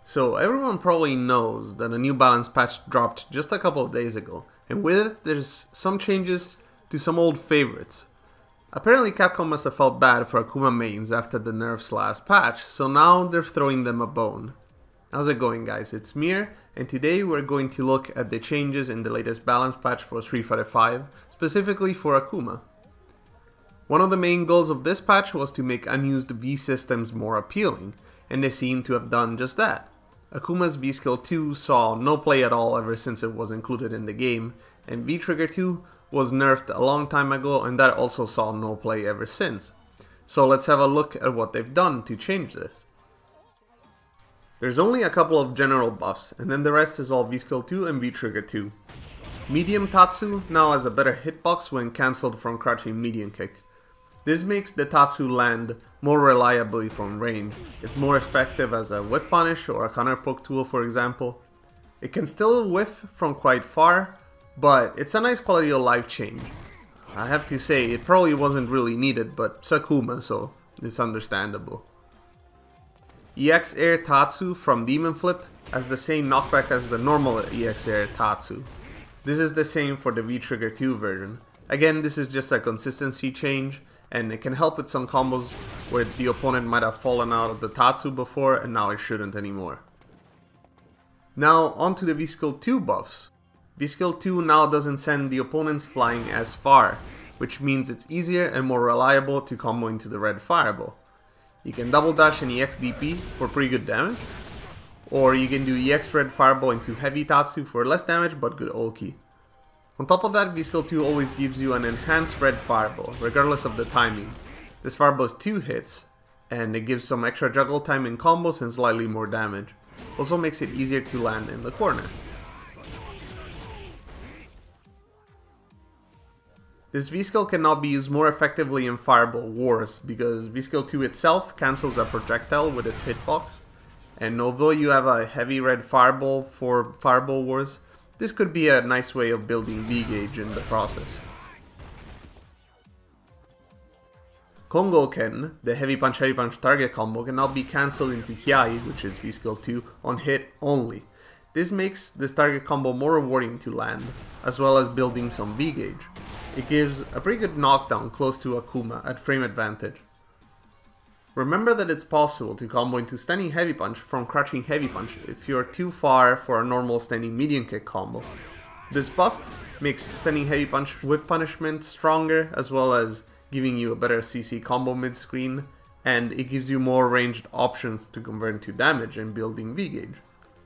So everyone probably knows that a new balance patch dropped just a couple of days ago, and with it there's some changes to some old favorites. Apparently Capcom must have felt bad for Akuma mains after the nerfs last patch, so now they're throwing them a bone. How's it going, guys? It's Mir, and today we're going to look at the changes in the latest balance patch for Street Fighter V, specifically for Akuma. One of the main goals of this patch was to make unused V systems more appealing, and they seem to have done just that. Akuma's V-Skill 2 saw no play at all ever since it was included in the game, and V-Trigger 2 was nerfed a long time ago, and that also saw no play ever since. So let's have a look at what they've done to change this. There's only a couple of general buffs, and then the rest is all V-Skill 2 and V-Trigger 2. Medium Tatsu now has a better hitbox when cancelled from crouching medium kick. This makes the Tatsu land more reliably from range. It's more effective as a whiff punish or a counter poke tool, for example. It can still whiff from quite far, but it's a nice quality of life change. I have to say, it probably wasn't really needed, but it's Akuma, so it's understandable. EX Air Tatsu from Demon Flip has the same knockback as the normal EX Air Tatsu. This is the same for the V-Trigger 2 version. Again, this is just a consistency change, and it can help with some combos where the opponent might have fallen out of the Tatsu before and now it shouldn't anymore. Now onto the V-Skill 2 buffs. V-Skill 2 now doesn't send the opponents flying as far, which means it's easier and more reliable to combo into the red fireball. You can double dash an EX DP for pretty good damage, or you can do EX red fireball into heavy Tatsu for less damage but good ulti. On top of that, V-Skill 2 always gives you an enhanced red fireball, regardless of the timing. This fireball is 2 hits, and it gives some extra juggle time in combos and slightly more damage. Also makes it easier to land in the corner. This V-Skill can now be used more effectively in Fireball Wars, because V-Skill 2 itself cancels a projectile with its hitbox, and although you have a heavy red fireball for Fireball Wars, this could be a nice way of building V-Gauge in the process. Kongo Ken, the heavy punch target combo, can now be cancelled into Kiai, which is V-Skill 2, on hit only. This makes this target combo more rewarding to land, as well as building some V-Gauge. It gives a pretty good knockdown close to Akuma at frame advantage. Remember that it's possible to combo into standing heavy punch from crouching heavy punch if you're too far for a normal standing medium kick combo. This buff makes standing heavy punch with punishment stronger, as well as giving you a better CC combo mid-screen, and it gives you more ranged options to convert into damage and building V-Gauge.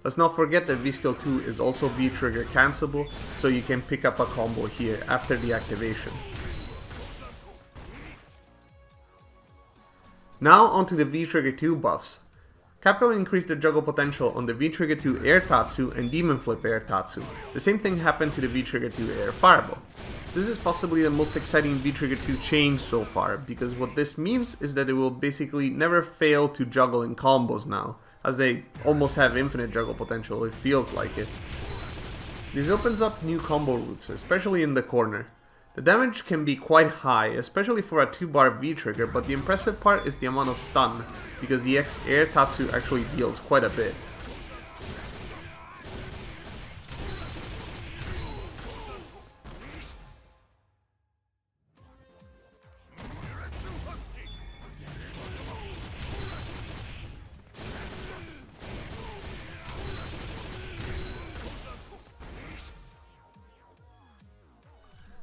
Let's not forget that V-Skill 2 is also V-Trigger cancelable, so you can pick up a combo here after the activation. Now onto the V-Trigger 2 buffs. Capcom increased the juggle potential on the V-Trigger 2 Air Tatsu and Demon Flip Air Tatsu. The same thing happened to the V-Trigger 2 Air Fireball. This is possibly the most exciting V-Trigger 2 change so far, because what this means is that it will basically never fail to juggle in combos now, as they almost have infinite juggle potential, it feels like it. This opens up new combo routes, especially in the corner. The damage can be quite high, especially for a 2-bar V-Trigger, but the impressive part is the amount of stun, because the EX Air Tatsu actually deals quite a bit.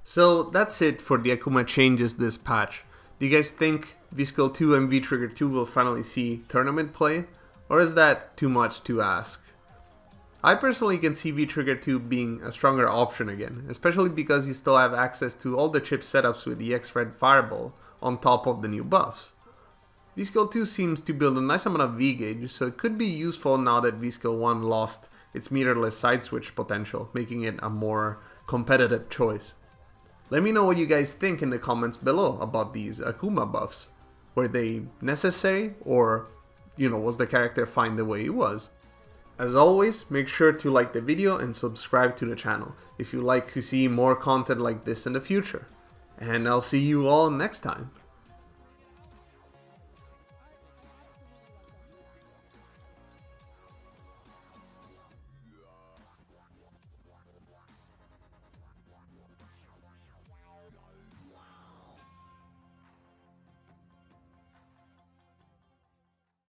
So that's it for the Akuma changes this patch. Do you guys think V-Skill 2 and V-Trigger 2 will finally see tournament play? Or is that too much to ask? I personally can see V-Trigger 2 being a stronger option again, especially because you still have access to all the chip setups with the X-Red Fireball on top of the new buffs. V-Skill 2 seems to build a nice amount of V-Gauge, so it could be useful now that V-Skill 1 lost its meterless side switch potential, making it a more competitive choice. Let me know what you guys think in the comments below about these Akuma buffs. Were they necessary, or, was the character fine the way it was? As always, make sure to like the video and subscribe to the channel if you'd like to see more content like this in the future. And I'll see you all next time.